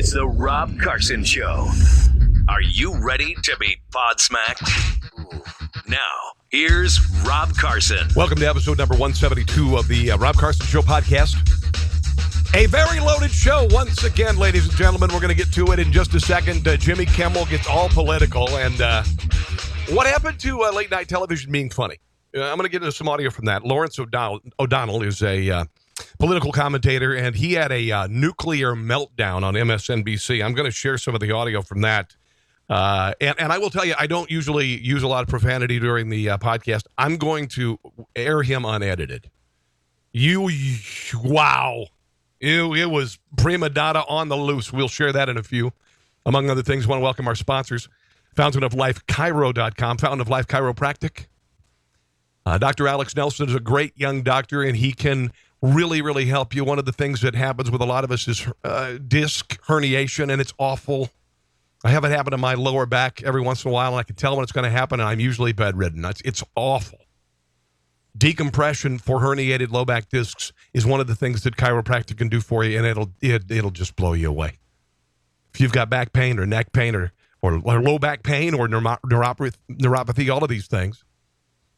It's the Rob Carson Show. Are you ready to be podsmacked? Now, here's Rob Carson. Welcome to episode number 172 of the Rob Carson Show podcast. A very loaded show once again, ladies and gentlemen. We're going to get to it in just a second. Jimmy Kimmel gets all political. And what happened to late night television being funny? I'm going to get into some audio from that. Lawrence O'Donnell is a political commentator, and he had a nuclear meltdown on MSNBC. I'm going to share some of the audio from that. And I will tell you, I don't usually use a lot of profanity during the podcast. I'm going to air him unedited. Wow. It was primadonna on the loose. We'll share that in a few. Among other things, I want to welcome our sponsors, fountainoflifechiro.com, Fountain of Life Chiropractic. Dr. Alex Nelson is a great young doctor, and he can really help you. One of the things that happens with a lot of us is disc herniation, and it's awful. I have it happen to my lower back every once in a while, and I can tell when it's going to happen, and I'm usually bedridden. It's awful. Decompression for herniated low back discs is one of the things that chiropractic can do for you, and it'll just blow you away. If you've got back pain or neck pain or low back pain or neuropathy, all of these things,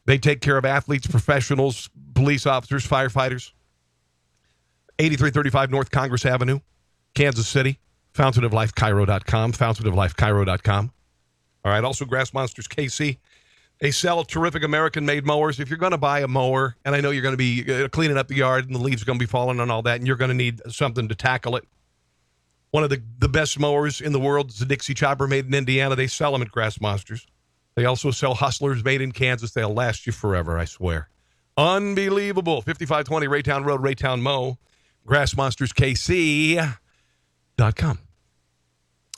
they take care of athletes, professionals, police officers, firefighters. 8335 North Congress Avenue, Kansas City. fountainoflifechiro.com, fountainoflifechiro.com. All right, also Grass Monsters KC. They sell terrific American-made mowers. If you're going to buy a mower, and I know you're going to be cleaning up the yard and the leaves are going to be falling and all that, and you're going to need something to tackle it. One of the best mowers in the world is the Dixie Chopper made in Indiana. They sell them at Grass Monsters. They also sell Hustlers made in Kansas. They'll last you forever, I swear. Unbelievable. 5520 Raytown Road, Raytown Mow. GrassMonstersKC.com.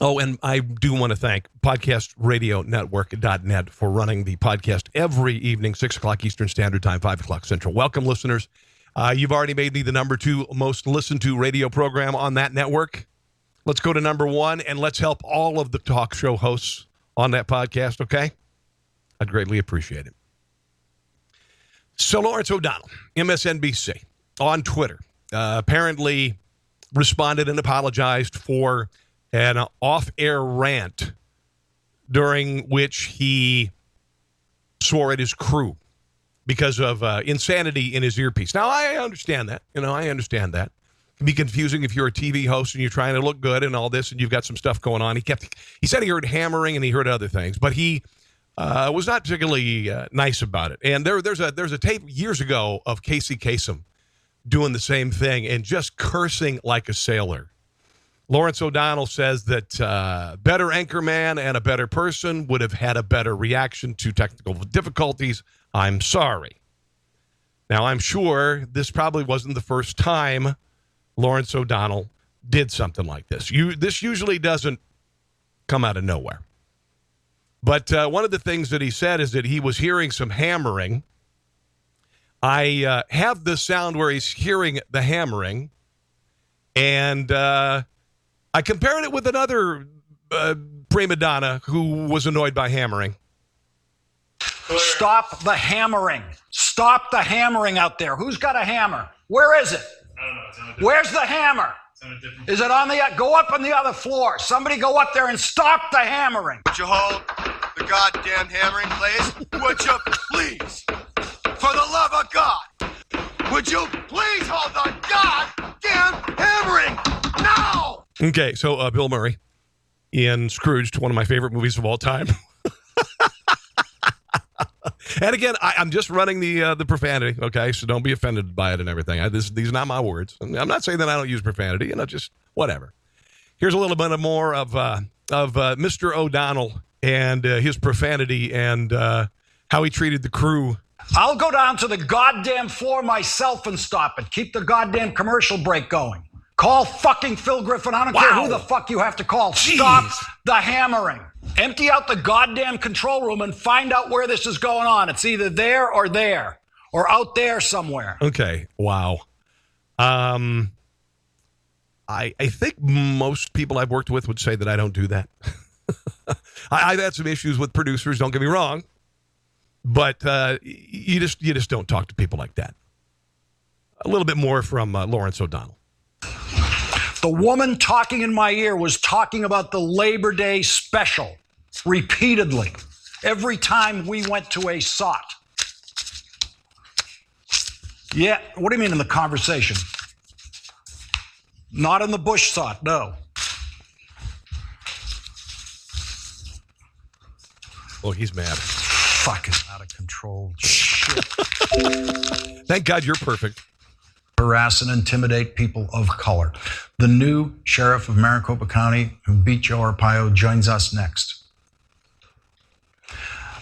Oh, and I do want to thank podcastradionetwork.net for running the podcast every evening, 6 o'clock Eastern Standard Time, 5 o'clock Central. Welcome, listeners. You've already made me the number 2 most listened to radio program on that network. Let's go to number 1, and let's help all of the talk show hosts on that podcast, okay? I'd greatly appreciate it. So Lawrence O'Donnell, MSNBC, on Twitter, apparently responded and apologized for an off-air rant during which he swore at his crew because of insanity in his earpiece. Now, I understand that. I understand that. It can be confusing if you're a TV host and you're trying to look good and all this, and you've got some stuff going on. He said he heard hammering and he heard other things, but he was not particularly nice about it. And there's a tape years ago of Casey Kasem doing the same thing and just cursing like a sailor. Lawrence O'Donnell says that better anchorman and a better person would have had a better reaction to technical difficulties. I'm sorry. Now, I'm sure this probably wasn't the first time Lawrence O'Donnell did something like this. This usually doesn't come out of nowhere. But one of the things that he said is that he was hearing some hammering. I have the sound where he's hearing the hammering, and I compared it with another primadonna who was annoyed by hammering. Stop the hammering. Stop the hammering out there. Who's got a hammer? Where is it? I don't know. It's on a Where's the hammer? Is it on the... Go up on the other floor. Somebody go up there and stop the hammering. Would you hold the goddamn hammering, please? Would you please? For the love of God. Would you please hold the goddamn hammering now? Okay, so Bill Murray in Scrooged, one of my favorite movies of all time. And again, I'm just running the profanity, okay? So don't be offended by it and everything. These are not my words. I'm not saying that I don't use profanity, just whatever. Here's a little bit more of Mr. O'Donnell and his profanity and how he treated the crew. I'll go down to the goddamn floor myself and stop it. Keep the goddamn commercial break going. Call fucking Phil Griffin. I don't care who the fuck you have to call. Jeez. Stop the hammering. Empty out the goddamn control room and find out where this is going on. It's either there or out there somewhere. Okay. Wow. I think most people I've worked with would say that I don't do that. I've had some issues with producers, don't get me wrong, but you just don't talk to people like that. A little bit more from Lawrence O'Donnell. The woman talking in my ear was talking about the Labor Day special repeatedly every time we went to a SOT. Yeah, what do you mean in the conversation? Not in the Bush SOT, no. Oh, he's mad. Fucking out of control shit. Thank God you're perfect. Harass and intimidate people of color. The new sheriff of Maricopa County who beat Joe Arpaio joins us next.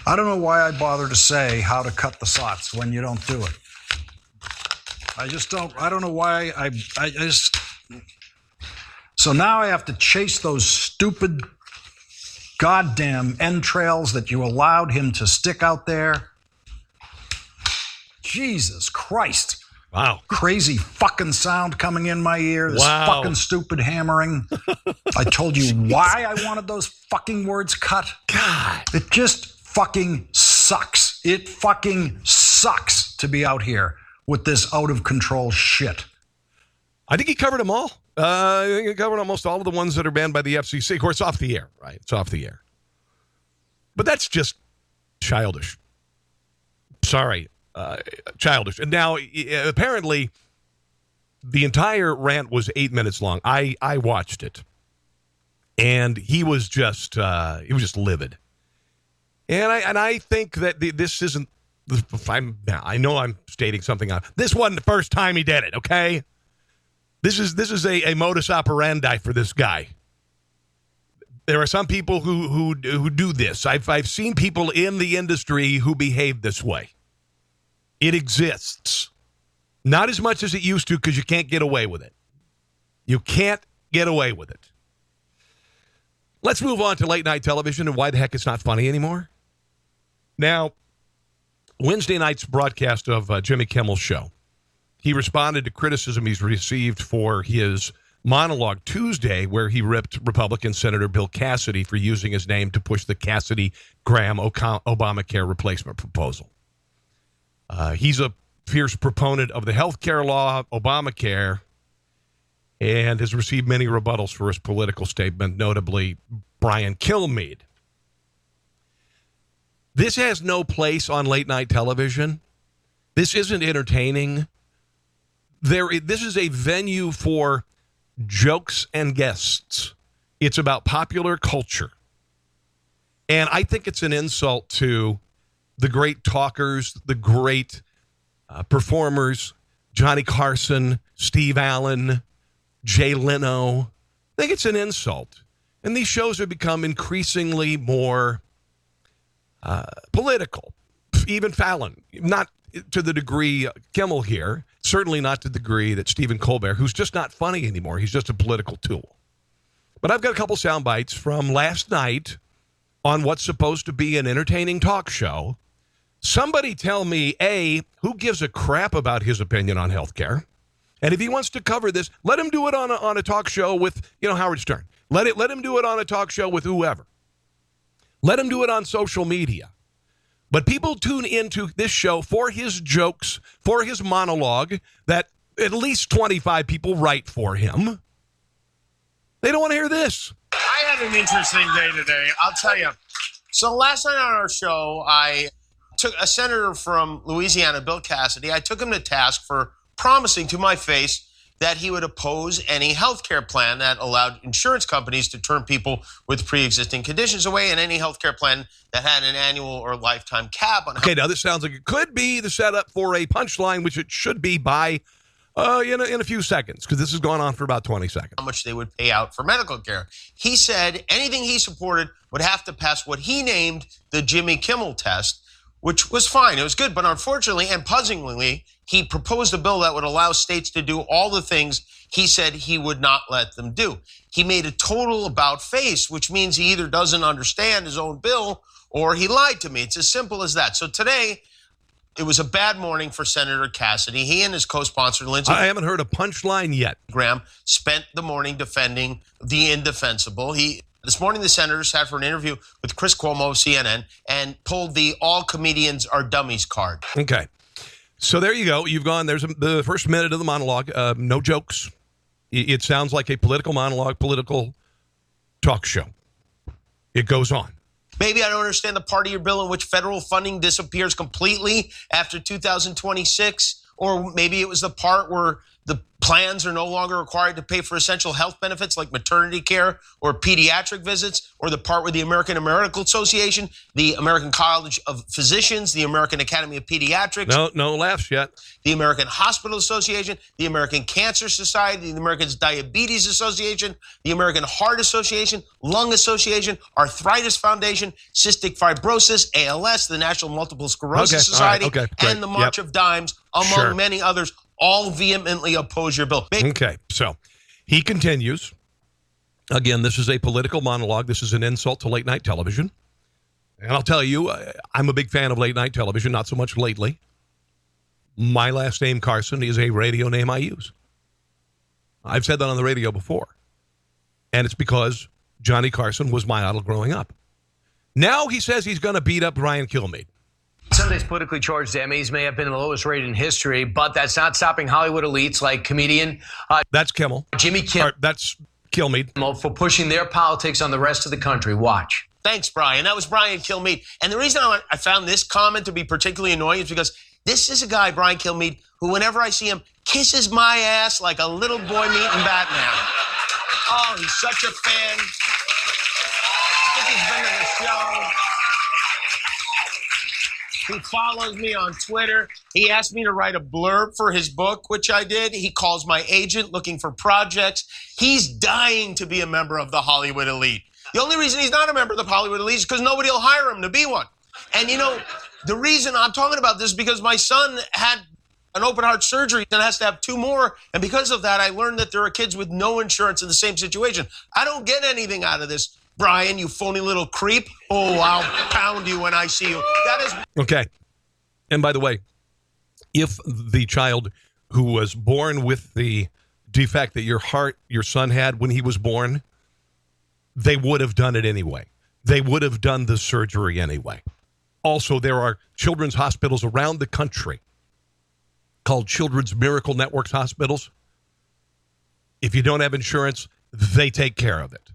I don't know why I bother to say how to cut the SOTs when you don't do it. I just don't. I don't know why I just. So now I have to chase those stupid goddamn entrails that you allowed him to stick out there. Jesus Christ. Wow. Crazy fucking sound coming in my ear. This fucking stupid hammering. I told you why I wanted those fucking words cut. God. It just fucking sucks. It fucking sucks to be out here with this out of control shit. I think he covered them all. I think he covered almost all of the ones that are banned by the FCC. Of course, it's off the air, right? It's off the air. But that's just childish. Sorry. Childish. And now, apparently, the entire rant was 8 minutes long. I watched it. And he was just livid. And I think that this isn't, I know I'm stating something on, this wasn't the first time he did it, okay? This is a modus operandi for this guy. There are some people who do this. I've seen people in the industry who behave this way. It exists. Not as much as it used to because you can't get away with it. You can't get away with it. Let's move on to late night television and why the heck it's not funny anymore. Now, Wednesday night's broadcast of Jimmy Kimmel's show. He responded to criticism he's received for his monologue Tuesday, where he ripped Republican Senator Bill Cassidy for using his name to push the Cassidy-Graham Obamacare replacement proposal. He's a fierce proponent of the health care law, Obamacare, and has received many rebuttals for his political statement, notably Brian Kilmeade. This has no place on late-night television. This isn't entertaining. This is a venue for jokes and guests. It's about popular culture. And I think it's an insult to the great talkers, the great performers, Johnny Carson, Steve Allen, Jay Leno. I think it's an insult. And these shows have become increasingly more political. Even Fallon, not to the degree Kimmel here, certainly not to the degree that Stephen Colbert, who's just not funny anymore. He's just a political tool. But I've got a couple sound bites from last night on what's supposed to be an entertaining talk show. Somebody tell me, A, who gives a crap about his opinion on healthcare? And if he wants to cover this, let him do it on a talk show with, Howard Stern. Let him do it on a talk show with whoever. Let him do it on social media. But people tune into this show for his jokes, for his monologue, that at least 25 people write for him. They don't want to hear this. I had an interesting day today, I'll tell you. So last night on our show, I took a senator from Louisiana, Bill Cassidy. I took him to task for promising to my face that he would oppose any health care plan that allowed insurance companies to turn people with pre-existing conditions away, and any health care plan that had an annual or lifetime cap on. Okay, now this sounds like it could be the setup for a punchline, which it should be by in a few seconds, because this has gone on for about 20 seconds. How much they would pay out for medical care. He said anything he supported would have to pass what he named the Jimmy Kimmel test, which was fine. It was good. But unfortunately and puzzlingly, he proposed a bill that would allow states to do all the things he said he would not let them do. He made a total about face, which means he either doesn't understand his own bill or he lied to me. It's as simple as that. So today, it was a bad morning for Senator Cassidy. He and his co-sponsor, Lindsey I haven't heard a punchline yet. Graham, spent the morning defending the indefensible. This morning, the senator sat for an interview with Chris Cuomo of CNN and pulled the all comedians are dummies card. Okay. So there you go. You've gone. There's the first minute of the monologue. No jokes. It sounds like a political monologue, political talk show. It goes on. Maybe I don't understand the part of your bill in which federal funding disappears completely after 2026, or maybe it was the part where the plans are no longer required to pay for essential health benefits like maternity care or pediatric visits, or the part where the American Medical Association, the American College of Physicians, the American Academy of Pediatrics. No laughs yet. The American Hospital Association, the American Cancer Society, the American Diabetes Association, the American Heart Association, Lung Association, Arthritis Foundation, Cystic Fibrosis, ALS, the National Multiple Sclerosis Society, and the March of Dimes, among many others, all vehemently oppose your bill. Okay, so he continues. Again, this is a political monologue. This is an insult to late-night television. And I'll tell you, I'm a big fan of late-night television, not so much lately. My last name, Carson, is a radio name I use. I've said that on the radio before. And it's because Johnny Carson was my idol growing up. Now he says he's going to beat up Brian Kilmeade. Sunday's politically charged Emmys may have been the lowest rated in history, but that's not stopping Hollywood elites like comedian that's Kimmel. Jimmy Kimmel. That's Kilmeade. For pushing their politics on the rest of the country. Watch. Thanks, Brian. That was Brian Kilmeade. And the reason I found this comment to be particularly annoying is because this is a guy, Brian Kilmeade, who whenever I see him, kisses my ass like a little boy meeting Batman. Oh, he's such a fan. I think he's been to the show. He follows me on Twitter. He asked me to write a blurb for his book, which I did. He calls my agent looking for projects. He's dying to be a member of the Hollywood elite. The only reason he's not a member of the Hollywood elite is because nobody will hire him to be one. And you know, the reason I'm talking about this is because my son had an open heart surgery and has to have 2 more. And because of that, I learned that there are kids with no insurance in the same situation. I don't get anything out of this. Brian, you phony little creep. Oh, I'll pound you when I see you. That is... Okay. And by the way, if the child who was born with the defect that your son had when he was born, they would have done it anyway. They would have done the surgery anyway. Also, there are children's hospitals around the country called Children's Miracle Networks hospitals. If you don't have insurance, they take care of it.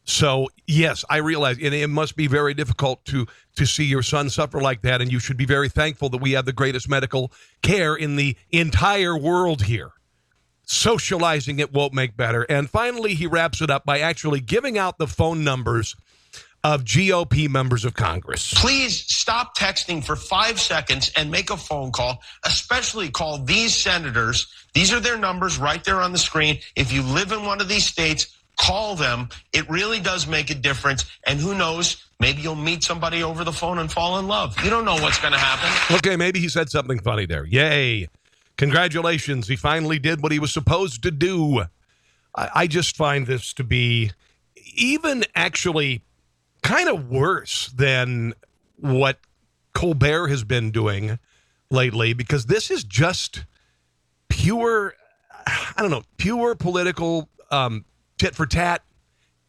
So, yes, I realize it must be very difficult to see your son suffer like that, and you should be very thankful that we have the greatest medical care in the entire world here. Socializing it won't make better. And finally, he wraps it up by actually giving out the phone numbers of GOP members of Congress. Please stop texting for 5 seconds and make a phone call, especially call these senators. These are their numbers right there on the screen. If you live in one of these states, call them. It really does make a difference. And who knows, maybe you'll meet somebody over the phone and fall in love. You don't know what's going to happen. Okay, maybe he said something funny there. Yay. Congratulations. He finally did what he was supposed to do. I just find this to be even actually kind of worse than what Colbert has been doing lately, because this is just pure, pure political tit for tat,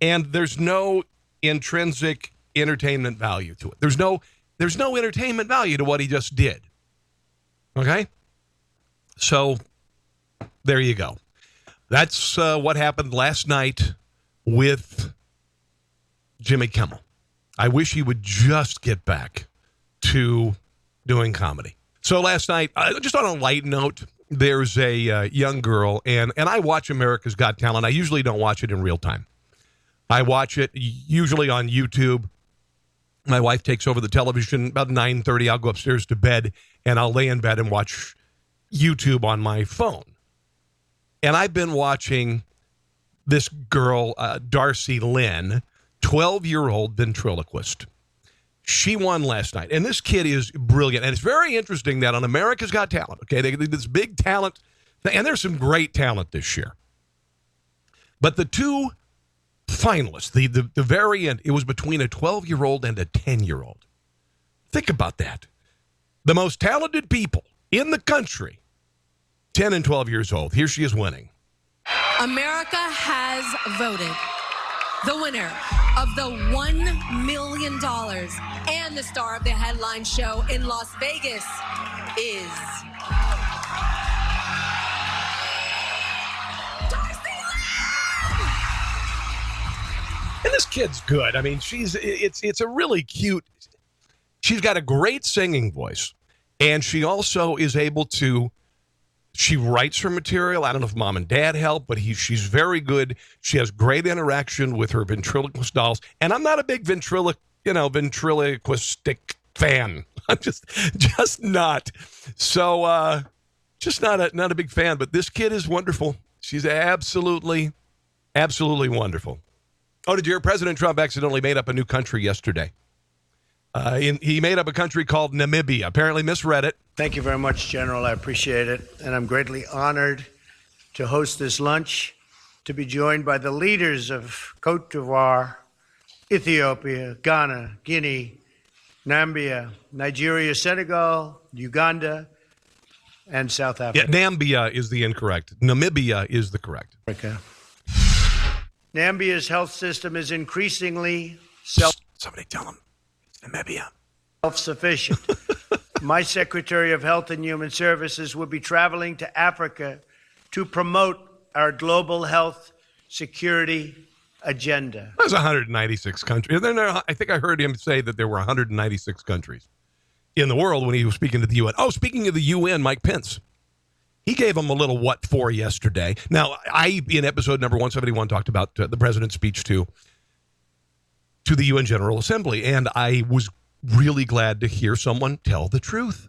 and there's no intrinsic entertainment value to it. There's no entertainment value to what he just did. Okay? So there you go. That's what happened last night with Jimmy Kimmel. I wish he would just get back to doing comedy. So last night, just on a light note, there's a young girl, and I watch America's Got Talent. I usually don't watch it in real time. I watch it usually on YouTube. My wife takes over the television about 9:30. I'll go upstairs to bed, and I'll lay in bed and watch YouTube on my phone. And I've been watching this girl, Darcy Lynn, 12-year-old ventriloquist. She won last night, and this kid is brilliant. And it's very interesting that on America's Got Talent, okay, they this big talent, and there's some great talent this year. But the 2 finalists, the very end, it was between a 12-year-old and a 10-year-old. Think about that. The most talented people in the country, 10 and 12 years old. Here she is winning. America has voted. The winner of the $1 million and the star of the headline show in Las Vegas is Darcy. And this kid's good. I mean, it's a really cute. She's got a great singing voice, and she also is able to. She writes her material. I don't know if mom and dad help, but she's very good. She has great interaction with her ventriloquist dolls, and I'm not a big ventriloquistic fan. I'm just not. So, just not a big fan. But this kid is wonderful. She's absolutely wonderful. Oh, did you hear President Trump accidentally made up a new country yesterday? He made up a country called Namibia. Apparently misread it. Thank you very much, General. I appreciate it. And I'm greatly honored to host this lunch, to be joined by the leaders of Cote d'Ivoire, Ethiopia, Ghana, Guinea, Nambia, Nigeria, Senegal, Uganda, and South Africa. Yeah, Nambia is the incorrect. Namibia is the correct. Nambia's health system is increasingly Somebody tell him it's Namibia. Self-sufficient. My Secretary of Health and Human Services will be traveling to Africa to promote our global health security agenda. There's 196 countries. I think I heard him say that there were 196 countries in the world when he was speaking to the UN. Oh, speaking of the UN, Mike Pence. He gave him a little what for yesterday. Now, I, in episode number 171, talked about the president's speech to the UN General Assembly, and I was really glad to hear someone tell the truth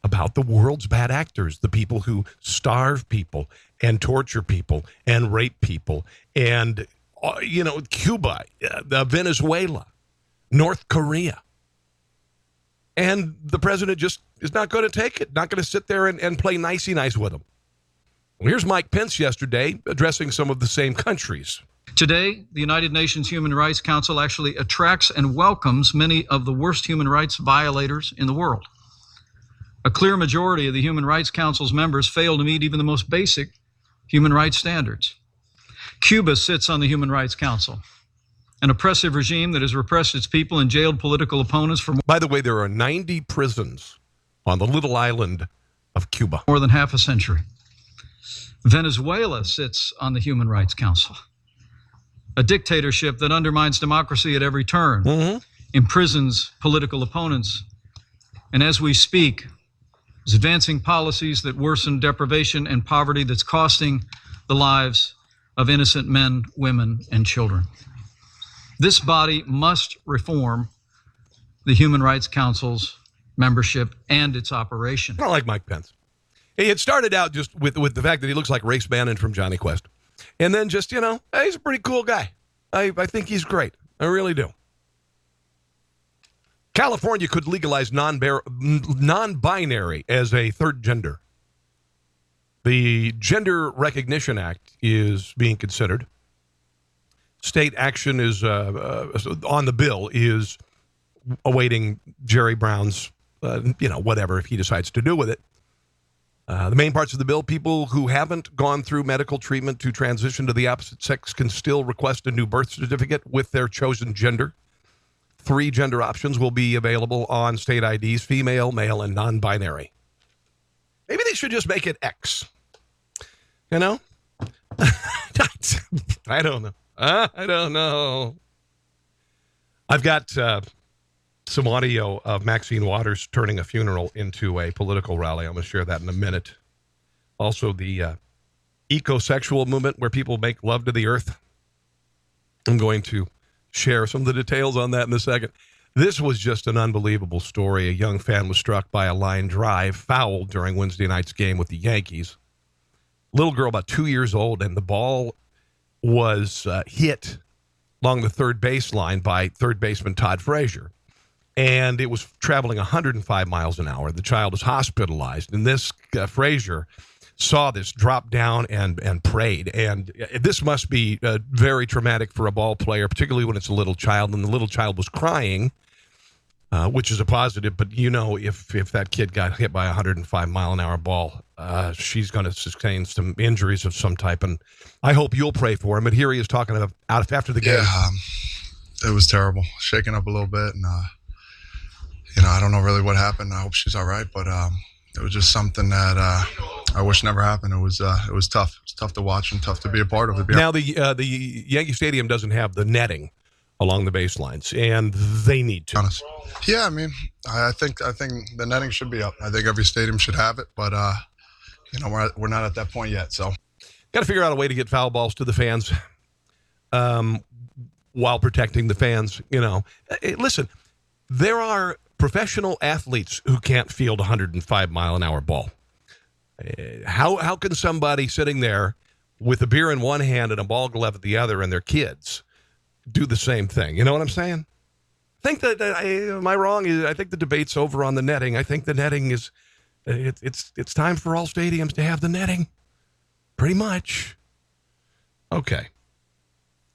about the world's bad actors, the people who starve people and torture people and rape people, and, Cuba, Venezuela, North Korea. And the president just is not going to take it, not going to sit there and play nicey-nice with them. Well, here's Mike Pence yesterday addressing some of the same countries. Today, the United Nations Human Rights Council actually attracts and welcomes many of the worst human rights violators in the world. A clear majority of the Human Rights Council's members fail to meet even the most basic human rights standards. Cuba sits on the Human Rights Council, an oppressive regime that has repressed its people and jailed political opponents for By the way, there are 90 prisons on the little island of Cuba. More than half a century. Venezuela sits on the Human Rights Council, a dictatorship that undermines democracy at every turn, imprisons political opponents, and as we speak, is advancing policies that worsen deprivation and poverty that's costing the lives of innocent men, women, and children. This body must reform the Human Rights Council's membership and its operation. I don't like Mike Pence. He had started out just with the fact that he looks like Race Bannon from Johnny Quest. And then just, hey, he's a pretty cool guy. I think he's great. I really do. California could legalize non-binary as a third gender. The Gender Recognition Act is being considered. State action is on the bill is awaiting Jerry Brown's, whatever, if he decides to do with it. The main parts of the bill, people who haven't gone through medical treatment to transition to the opposite sex can still request a new birth certificate with their chosen gender. 3 gender options will be available on state IDs, female, male, and non-binary. Maybe they should just make it X. I don't know. I don't know. I've got some audio of Maxine Waters turning a funeral into a political rally. I'm going to share that in a minute. Also, the ecosexual movement where people make love to the earth. I'm going to share some of the details on that in a second. This was just an unbelievable story. A young fan was struck by a line drive foul during Wednesday night's game with the Yankees. Little girl about 2 years old, and the ball was hit along the third baseline by third baseman Todd Frazier. And it was traveling 105 miles an hour. The child was hospitalized. And this Frazier saw this, drop down and prayed. And this must be very traumatic for a ball player, particularly when it's a little child. And the little child was crying, which is a positive. But, if that kid got hit by a 105-mile-an-hour ball, she's going to sustain some injuries of some type. And I hope you'll pray for him. But here he is talking about after the game. Yeah, it was terrible. Shaking up a little bit. And, I don't know really what happened. I hope she's all right. But it was just something that I wish never happened. It was tough. It was tough to watch and tough to be a part of. Now, the Yankee Stadium doesn't have the netting. along the baselines, and they need to. Honest. Yeah, I mean, I think the netting should be up. I think every stadium should have it, but we're not at that point yet. So, got to figure out a way to get foul balls to the fans, while protecting the fans. Listen, there are professional athletes who can't field a 105-mile-an-hour ball. How can somebody sitting there with a beer in one hand and a ball glove at the other, and their kids, do the same thing? You know what I'm saying? I think that, am I wrong? I think the debate's over on the netting. I think the netting is, it's time for all stadiums to have the netting. Pretty much. Okay.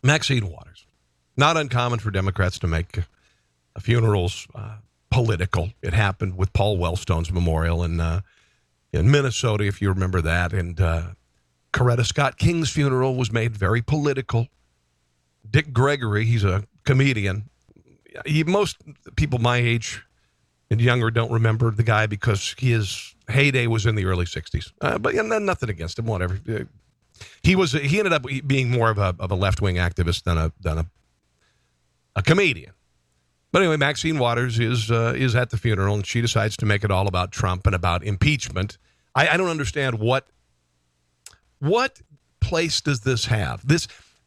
Maxine Waters. Not uncommon for Democrats to make funerals political. It happened with Paul Wellstone's memorial in Minnesota, if you remember that. And Coretta Scott King's funeral was made very political. Dick Gregory, he's a comedian. Most people my age and younger don't remember the guy because his heyday was in the early 60s. But nothing against him, whatever. He ended up being more of a left-wing activist than a comedian. But anyway, Maxine Waters is at the funeral, and she decides to make it all about Trump and about impeachment. I don't understand what place does this have?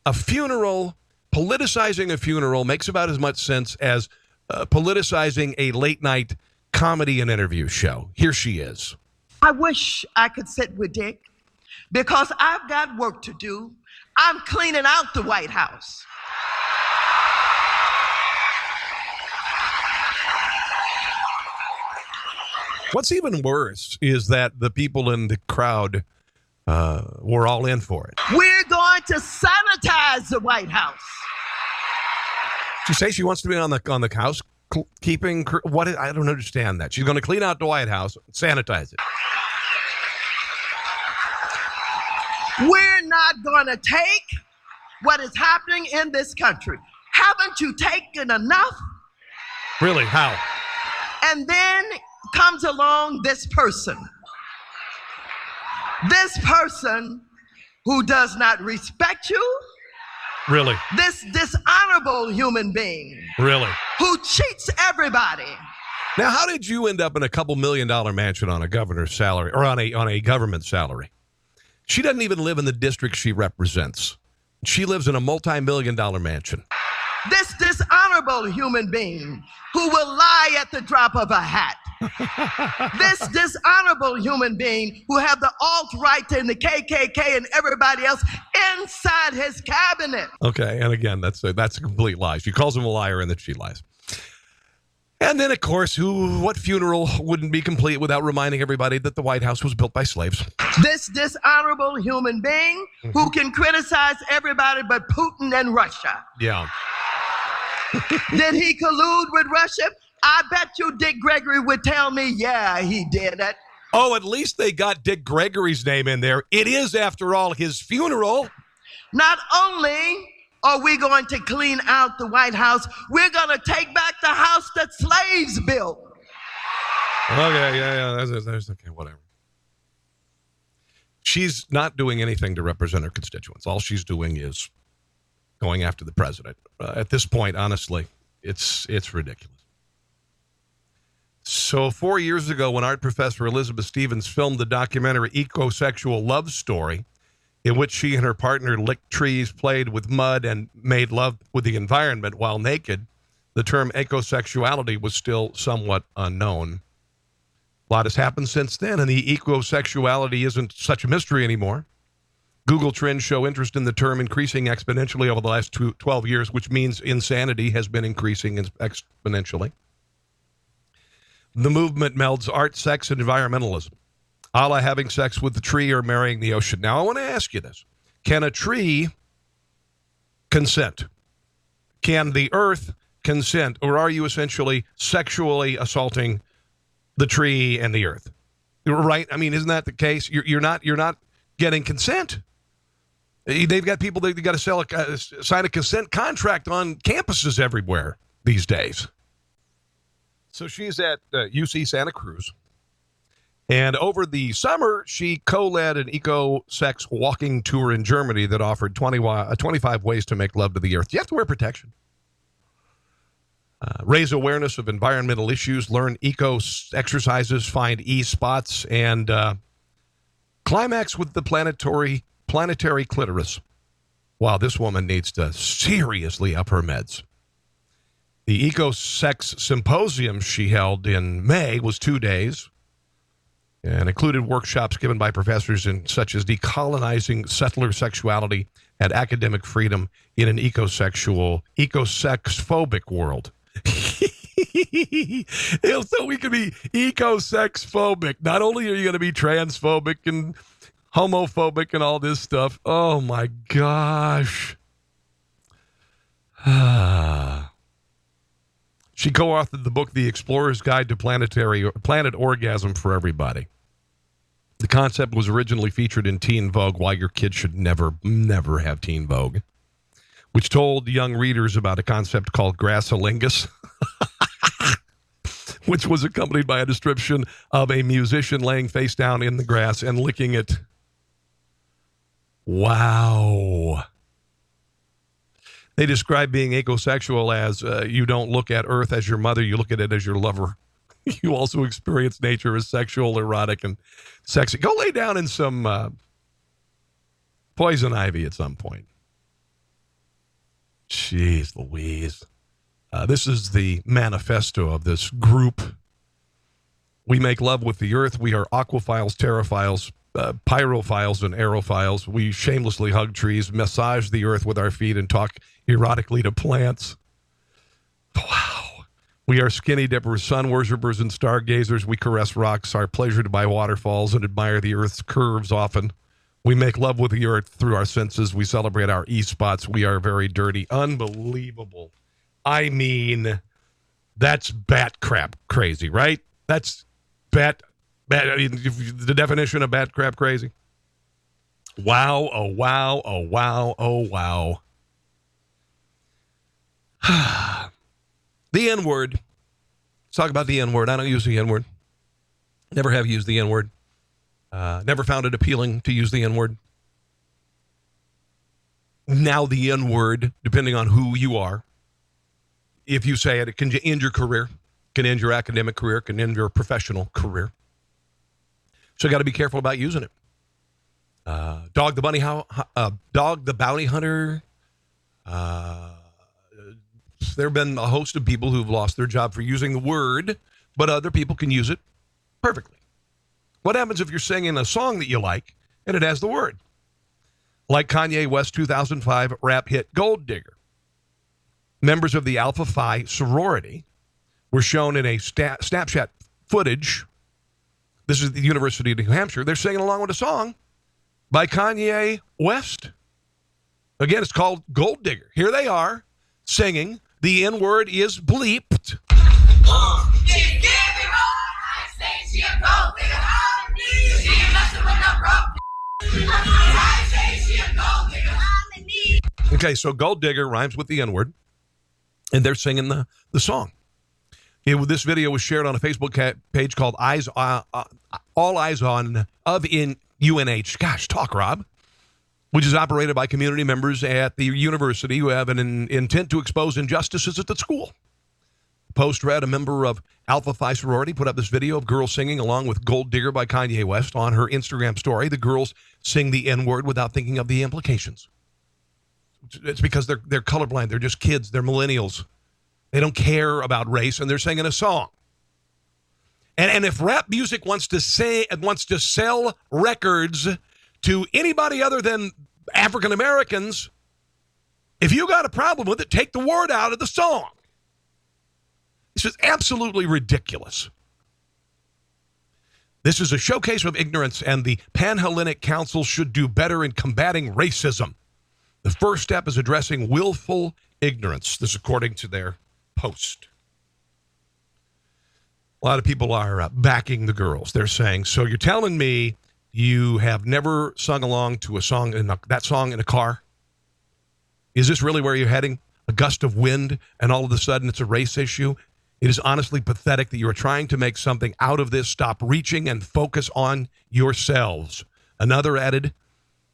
A funeral, politicizing a funeral makes about as much sense as politicizing a late-night comedy and interview show. Here she is. I wish I could sit with Dick because I've got work to do. I'm cleaning out the White House. What's even worse is that the people in the crowd were all in for it. We're going to sanitize the White House. She says she wants to be on the housekeeping. I don't understand that. She's going to clean out the White House, sanitize it. We're not going to take what is happening in this country. Haven't you taken enough? Really? How? And then comes along this person. This person who does not respect you. Really? This dishonorable human being. Really? Who cheats everybody. Now, how did you end up in a $2 million mansion on a governor's salary or on a government salary? She doesn't even live in the district she represents. She lives in a multi-million-dollar mansion. This dishonorable human being who will lie at the drop of a hat. This dishonorable human being who have the alt-right and the KKK and everybody else inside his cabinet. Okay, and again, that's a complete lie. She calls him a liar and then she lies. And then, of course, what funeral wouldn't be complete without reminding everybody that the White House was built by slaves? This dishonorable human being who can criticize everybody but Putin and Russia. Yeah. Did he collude with Russia? I bet you Dick Gregory would tell me, yeah, he did it. Oh, at least they got Dick Gregory's name in there. It is, after all, his funeral. Not only are we going to clean out the White House, we're going to take back the house that slaves built. Okay, yeah, that's okay, whatever. She's not doing anything to represent her constituents. All she's doing is going after the president. At this point, honestly, it's ridiculous. So 4 years ago, when art professor Elizabeth Stevens filmed the documentary Ecosexual Love Story, in which she and her partner licked trees, played with mud, and made love with the environment while naked, the term ecosexuality was still somewhat unknown. A lot has happened since then, and the ecosexuality isn't such a mystery anymore. Google trends show interest in the term increasing exponentially over the last 12 years, which means insanity has been increasing exponentially. The movement melds art, sex, and environmentalism, a la having sex with the tree or marrying the ocean. Now, I want to ask you this. Can a tree consent? Can the earth consent? Or are you essentially sexually assaulting the tree and the earth? Right? I mean, isn't that the case? You're not getting consent. They've got people that got to sign a consent contract on campuses everywhere these days. So she's at UC Santa Cruz. And over the summer, she co-led an eco-sex walking tour in Germany that offered 25 ways to make love to the earth. You have to wear protection. Raise awareness of environmental issues, learn eco exercises, find E-spots, and climax with the planetary clitoris. Wow, this woman needs to seriously up her meds. The Eco-Sex Symposium she held in May was 2 days and included workshops given by professors in such as decolonizing settler sexuality and academic freedom in an eco-sex-phobic world. So we can be eco-sex-phobic. Not only are you going to be transphobic and homophobic and all this stuff. Oh, my gosh. She co-authored the book, The Explorer's Guide to Planet Orgasm for Everybody. The concept was originally featured in Teen Vogue, Why Your Kid Should Never Have Teen Vogue, which told young readers about a concept called grassolingus, which was accompanied by a description of a musician laying face down in the grass and licking it. Wow. They describe being ecosexual as you don't look at Earth as your mother, you look at it as your lover. You also experience nature as sexual, erotic, and sexy. Go lay down in some poison ivy at some point. Jeez Louise. This is the manifesto of this group. We make love with the earth. We are aquaphiles, terraphiles, pyrophiles, and aerophiles. We shamelessly hug trees, massage the earth with our feet, and talk erotically to plants. Wow. We are skinny dippers, sun worshippers, and stargazers. We caress rocks, are pleasured by waterfalls, and admire the earth's curves often. We make love with the earth through our senses. We celebrate our E-spots. We are very dirty. Unbelievable. I mean, that's bat crap crazy, right? That's bat, the definition of bat crap crazy. Wow, oh, wow, oh, wow, oh, wow. The N-word. Let's talk about the N-word. I don't use the N-word. Never have used the N-word. Never found it appealing to use the N-word. Now the N-word, depending on who you are, if you say it, it can end your career, can end your academic career, can end your professional career. So you got to be careful about using it. Dog the Bounty Hunter. There have been a host of people who've lost their job for using the word, but other people can use it perfectly. What happens if you're singing a song that you like and it has the word? Like Kanye West's 2005 rap hit Gold Digger. Members of the Alpha Phi sorority were shown in a Snapchat footage. This is the University of New Hampshire. They're singing along with a song by Kanye West. Again, it's called Gold Digger. Here they are singing. The N-word is bleeped. Okay, so Gold Digger rhymes with the N-word, and they're singing the song. This video was shared on a Facebook page called All Eyes on in UNH. Gosh, talk, Rob. Which is operated by community members at the university who have an intent to expose injustices at the school. Post read, a member of Alpha Phi sorority put up this video of girls singing along with Gold Digger by Kanye West on her Instagram story. The girls sing the N-word without thinking of the implications. It's because they're colorblind. They're just kids. They're millennials. They don't care about race, and they're singing a song. And if rap music wants to sell records to anybody other than African Americans, if you got a problem with it, take the word out of the song. This is absolutely ridiculous. This is a showcase of ignorance, and the Pan-Hellenic Council should do better in combating racism. The first step is addressing willful ignorance. This according to their post. A lot of people are backing the girls. They're saying, so you're telling me you have never sung along to a song that song in a car? Is this really where you're heading? A gust of wind, and all of a sudden it's a race issue? It is honestly pathetic that you are trying to make something out of this. Stop reaching and focus on yourselves. Another added,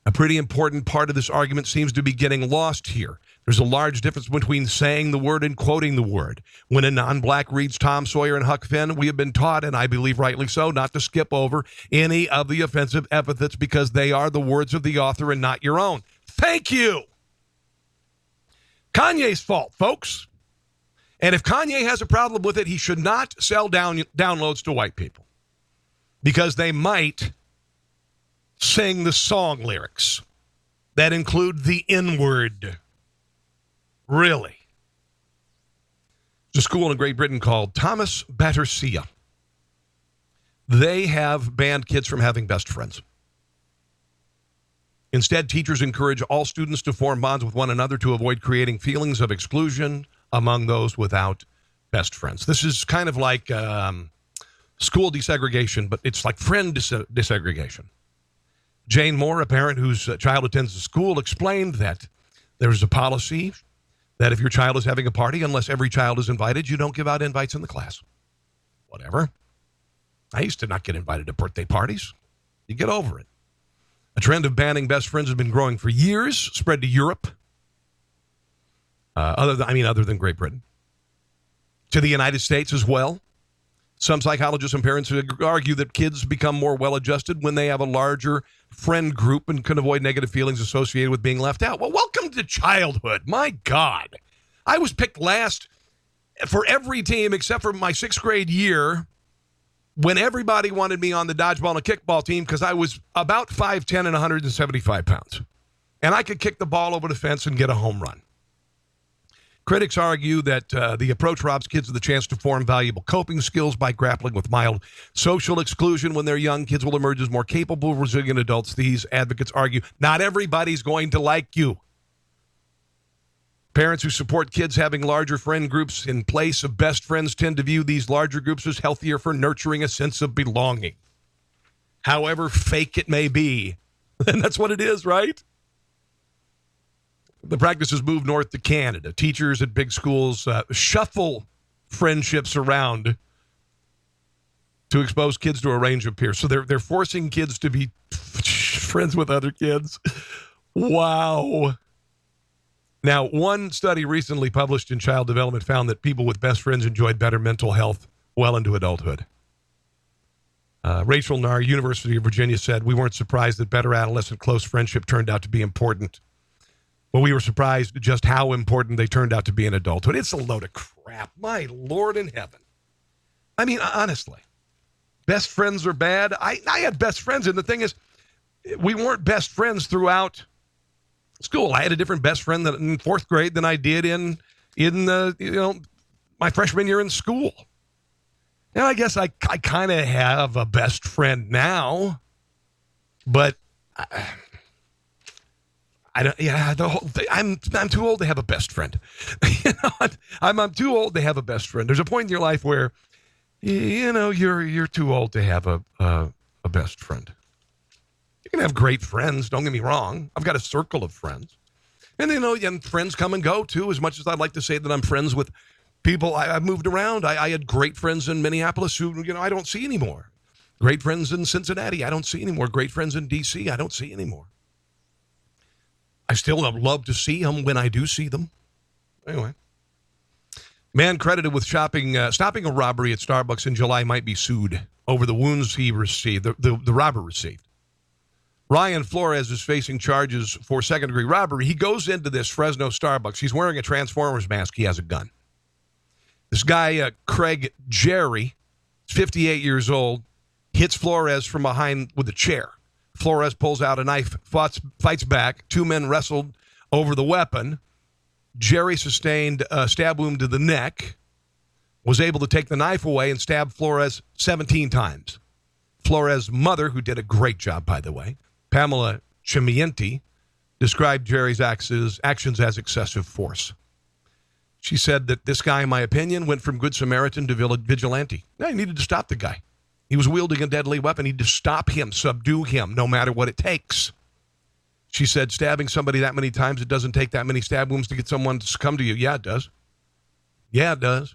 A pretty important part of this argument seems to be getting lost here. There's a large difference between saying the word and quoting the word. When a non-black reads Tom Sawyer and Huck Finn, we have been taught, and I believe rightly so, not to skip over any of the offensive epithets because they are the words of the author and not your own. Thank you. Kanye's fault, folks. And if Kanye has a problem with it, he should not sell downloads to white people because they might sing the song lyrics that include the N-word. Really. There's a school in Great Britain called Thomas Battersea. They have banned kids from having best friends. Instead, teachers encourage all students to form bonds with one another to avoid creating feelings of exclusion among those without best friends. This is kind of like school desegregation, but it's like friend desegregation. Jane Moore, a parent whose child attends the school, explained that there's a policy that if your child is having a party, unless every child is invited, you don't give out invites in the class. Whatever. I used to not get invited to birthday parties. You get over it. A trend of banning best friends has been growing for years, spread to Europe, other than Great Britain, to the United States as well. Some psychologists and parents argue that kids become more well-adjusted when they have a larger friend group and can avoid negative feelings associated with being left out. Well, welcome to childhood. My God. I was picked last for every team except for my 6th grade year when everybody wanted me on the dodgeball and kickball team because I was about 5'10" and 175 pounds. And I could kick the ball over the fence and get a home run. Critics argue that the approach robs kids of the chance to form valuable coping skills by grappling with mild social exclusion when they're young. Kids will emerge as more capable, resilient adults. These advocates argue not everybody's going to like you. Parents who support kids having larger friend groups in place of best friends tend to view these larger groups as healthier for nurturing a sense of belonging. However fake it may be. And that's what it is, right? The practice has moved north to Canada. Teachers at big schools shuffle friendships around to expose kids to a range of peers. So they're forcing kids to be friends with other kids. Wow. Now, one study recently published in Child Development found that people with best friends enjoyed better mental health well into adulthood. Rachel Nahr, University of Virginia, said, "We weren't surprised that better adolescent close friendship turned out to be important. But we were surprised just how important they turned out to be in adulthood." It's a load of crap. My Lord in heaven. I mean, honestly, best friends are bad. I had best friends, and the thing is, we weren't best friends throughout school. I had a different best friend in 4th grade than I did in my freshman year in school. And I guess I kind of have a best friend now, but I don't. Yeah, the whole thing, I'm too old to have a best friend. I'm too old to have a best friend. There's a point in your life where, you're too old to have a best friend. You can have great friends. Don't get me wrong. I've got a circle of friends, and and friends come and go too. As much as I'd like to say that I'm friends with people, I've moved around. I had great friends in Minneapolis who I don't see anymore. Great friends in Cincinnati, I don't see anymore. Great friends in D.C., I don't see anymore. I still love to see them when I do see them. Anyway. Man credited with stopping a robbery at Starbucks in July might be sued over the wounds he received, the robber received. Ryan Flores is facing charges for second-degree robbery. He goes into this Fresno Starbucks. He's wearing a Transformers mask. He has a gun. This guy, Craig Jerry, 58 years old, hits Flores from behind with a chair. Flores pulls out a knife, fights back. 2 men wrestled over the weapon. Jerry sustained a stab wound to the neck, was able to take the knife away and stab Flores 17 times. Flores' mother, who did a great job, by the way, Pamela Chimienti, described Jerry's actions as excessive force. She said that this guy, in my opinion, went from Good Samaritan to vigilante. No, he needed to stop the guy. He was wielding a deadly weapon. He needed to stop him, subdue him, no matter what it takes. She said, stabbing somebody that many times, it doesn't take that many stab wounds to get someone to succumb to you. Yeah, it does. Yeah, it does.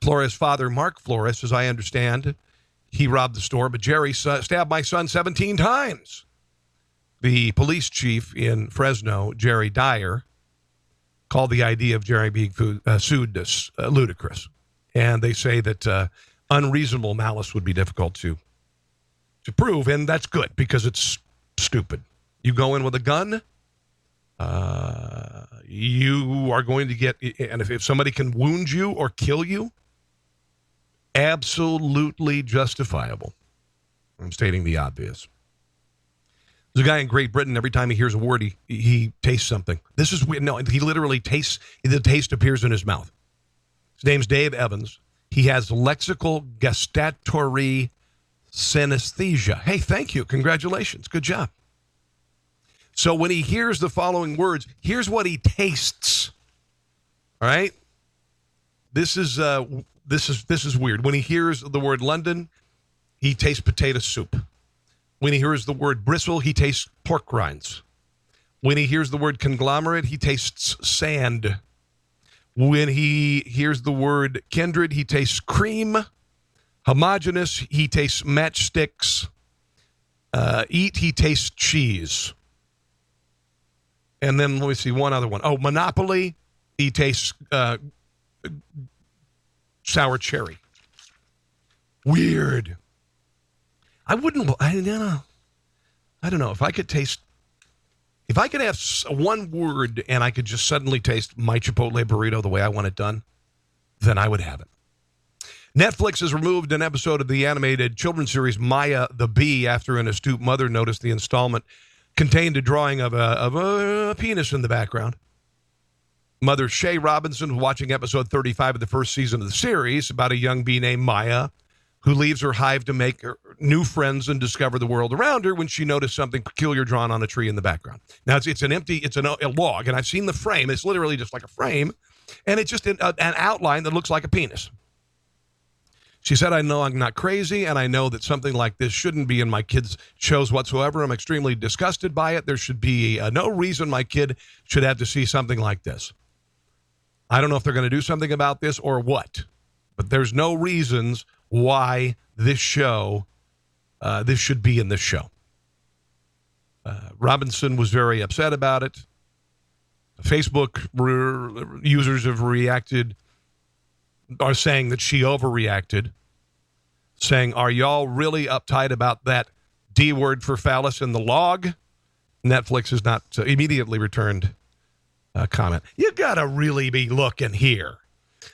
Flores' father, Mark Flores, as I understand, he robbed the store, but Jerry stabbed my son 17 times. the police chief in Fresno, Jerry Dyer, called the idea of Jerry being sued ludicrous. And they say that unreasonable malice would be difficult to prove, and that's good because it's stupid. You go in with a gun, you are going to get, and if somebody can wound you or kill you, absolutely justifiable. I'm stating the obvious. There's a guy in Great Britain, every time he hears a word, he tastes something. This is weird. No, he literally tastes, the taste appears in his mouth. His name's Dave Evans. He has lexical gustatory synesthesia. Hey, thank you. Congratulations. Good job. So when he hears the following words, here's what he tastes. All right? This is weird. When he hears the word London, he tastes potato soup. When he hears the word bristle, he tastes pork rinds. When he hears the word conglomerate, he tastes sand. When he hears the word kindred, he tastes cream. Homogeneous, he tastes matchsticks. Eat, he tastes cheese. And then let me see one other one. Oh, Monopoly, he tastes sour cherry. Weird. I don't know. If I could have one word and I could just suddenly taste my Chipotle burrito the way I want it done, then I would have it. Netflix has removed an episode of the animated children's series Maya the Bee after an astute mother noticed the installment contained a drawing of a penis in the background. Mother Shay Robinson was watching episode 35 of the first season of the series about a young bee named Maya who leaves her hive to make new friends and discover the world around her when she noticed something peculiar drawn on a tree in the background. Now, it's a log, and I've seen the frame. It's literally just like a frame, and it's just an outline that looks like a penis. She said, I know I'm not crazy, and I know that something like this shouldn't be in my kids' shows whatsoever. I'm extremely disgusted by it. There should be no reason my kid should have to see something like this. I don't know if they're going to do something about this or what, but there's no reasons why this show, this should be in this show. Robinson was very upset about it. Facebook users have are saying that she overreacted, saying, are y'all really uptight about that D word for phallus in the log? Netflix has not immediately returned a comment. You got to really be looking here.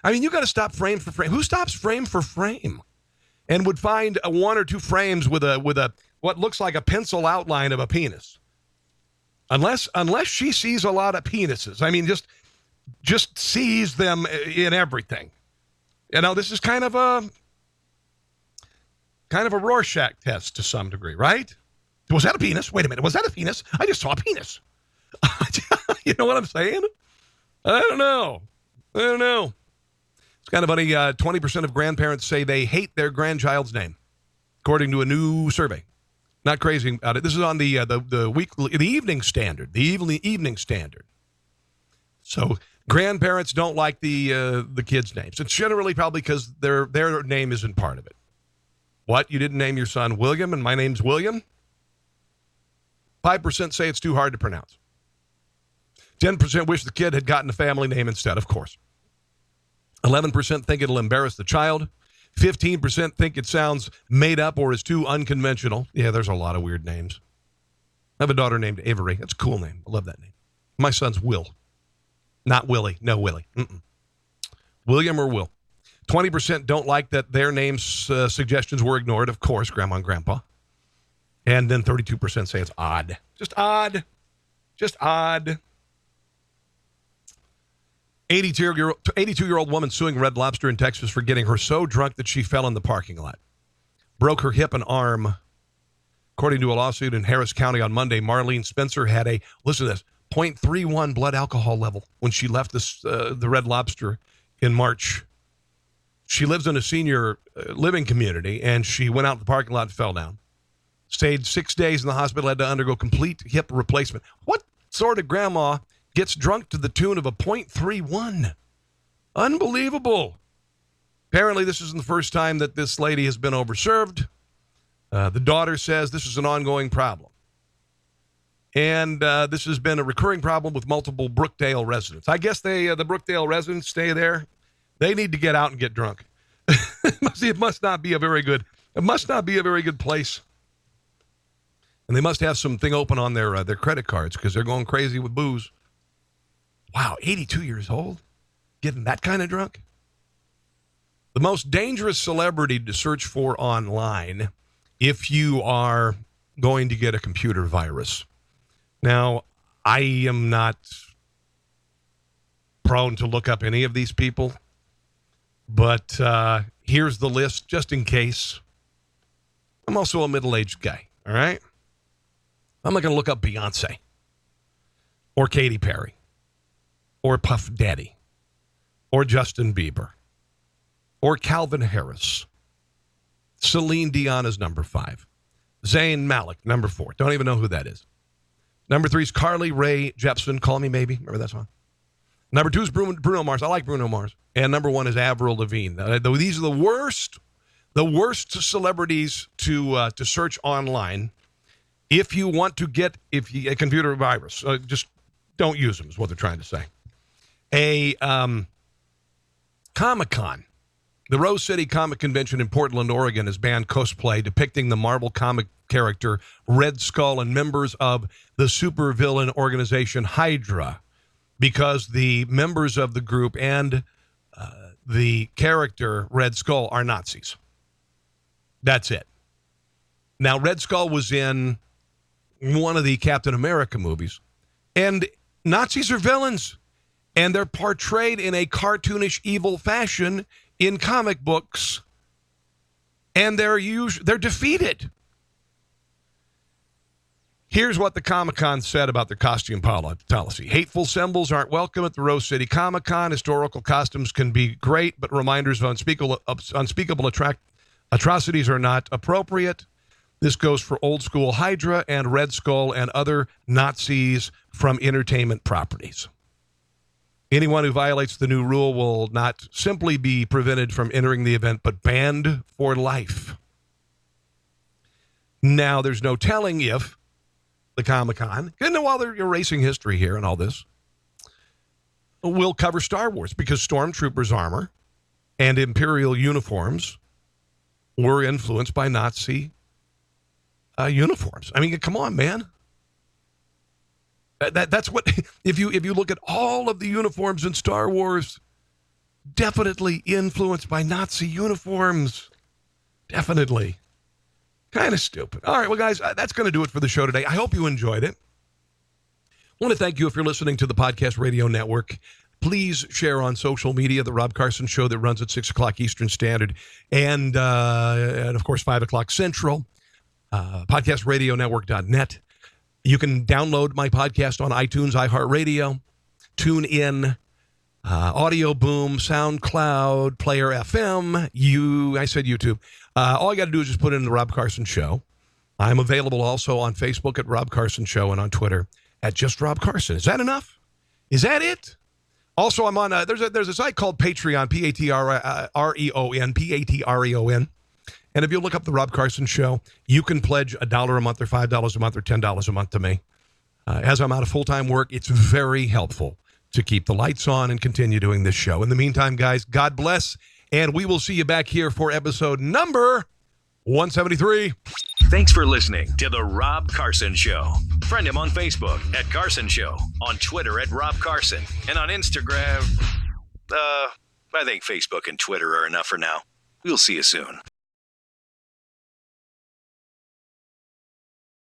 I mean, you got to stop frame for frame. Who stops frame for frame and would find one or two frames with a what looks like a pencil outline of a penis? Unless she sees a lot of penises. I mean, just sees them in everything. You know, this is kind of a Rorschach test to some degree, right? Was that a penis? Wait a minute. Was that a penis? I just saw a penis. You know what I'm saying? I don't know. It's kind of funny. 20% of grandparents say they hate their grandchild's name, according to a new survey. Not crazy about it. This is on the Evening Standard. The Evening Standard. So grandparents don't like the kids' names. It's generally probably because their name isn't part of it. What? You didn't name your son William, and my name's William? 5% say it's too hard to pronounce. 10% wish the kid had gotten a family name instead, of course. 11% think it'll embarrass the child. 15% think it sounds made up or is too unconventional. Yeah, there's a lot of weird names. I have a daughter named Avery. That's a cool name. I love that name. My son's Will. Not Willie. No, Willie. William or Will. 20% don't like that their names suggestions were ignored. Of course, Grandma and Grandpa. And then 32% say it's odd. Just odd. 82-year-old woman suing Red Lobster in Texas for getting her so drunk that she fell in the parking lot. Broke her hip and arm. According to a lawsuit in Harris County on Monday, Marlene Spencer had a, listen to this, 0.31 blood alcohol level when she left the Red Lobster in March. She lives in a senior living community, and she went out in the parking lot and fell down. Stayed 6 days in the hospital, had to undergo complete hip replacement. What sort of grandma gets drunk to the tune of a 0.31? Unbelievable. Apparently, this isn't the first time that this lady has been overserved. The daughter says this is an ongoing problem. And this has been a recurring problem with multiple Brookdale residents. I guess the Brookdale residents stay there. They need to get out and get drunk. It must not be a very good place. And they must have something open on their credit cards because they're going crazy with booze. Wow, 82 years old? Getting that kind of drunk? The most dangerous celebrity to search for online if you are going to get a computer virus. Now, I am not prone to look up any of these people, but here's the list just in case. I'm also a middle-aged guy, all right? I'm not going to look up Beyonce or Katy Perry or Puff Daddy or Justin Bieber or Calvin Harris. Celine Dion is number 5. Zayn Malik, number 4. Don't even know who that is. Number 3 is Carly Rae Jepsen. Call Me Maybe. Remember that song? Number 2 is Bruno Mars. I like Bruno Mars. And number 1 is Avril Lavigne. These are the worst celebrities to search online. If you want to get a computer virus, just don't use them is what they're trying to say. A Comic-Con. The Rose City Comic Convention in Portland, Oregon has banned cosplay depicting the Marvel comic character Red Skull and members of the supervillain organization Hydra because the members of the group and the character Red Skull are Nazis. That's it. Now, Red Skull was in one of the Captain America movies, and Nazis are villains, and they're portrayed in a cartoonish evil fashion in comic books, and they're defeated. Here's what the Comic-Con said about their costume policy. Hateful symbols aren't welcome at the Rose City Comic-Con. Historical costumes can be great, but reminders of unspeakable atrocities are not appropriate. This goes for old school Hydra and Red Skull and other Nazis from entertainment properties. Anyone who violates the new rule will not simply be prevented from entering the event, but banned for life. Now, there's no telling if the Comic-Con, and while they're erasing history here and all this, will cover Star Wars because Stormtroopers' armor and Imperial uniforms were influenced by Nazi uniforms. I mean, come on, man. That's what, if you look at all of the uniforms in Star Wars, definitely influenced by Nazi uniforms. Definitely. Kind of stupid. All right, well, guys, that's going to do it for the show today. I hope you enjoyed it. I want to thank you if you're listening to the Podcast Radio Network. Please share on social media the Rob Carson Show that runs at 6 o'clock Eastern Standard and of course, 5 o'clock Central, podcastradionetwork.net. You can download my podcast on iTunes, iHeartRadio, TuneIn, Audio Boom, SoundCloud, Player FM. I said YouTube. All you got to do is just put in the Rob Carson Show. I'm available also on Facebook at Rob Carson Show and on Twitter at Just Rob Carson. Is that enough? Is that it? Also, I'm on, there's a site called Patreon, Patreon. And if you look up the Rob Carson Show, you can pledge $1 a month or $5 a month or $10 a month to me. As I'm out of full-time work, it's very helpful to keep the lights on and continue doing this show. In the meantime, guys, God bless, and we will see you back here for episode number 173. Thanks for listening to The Rob Carson Show. Friend him on Facebook at Carson Show, on Twitter at Rob Carson, and on Instagram, I think Facebook and Twitter are enough for now. We'll see you soon.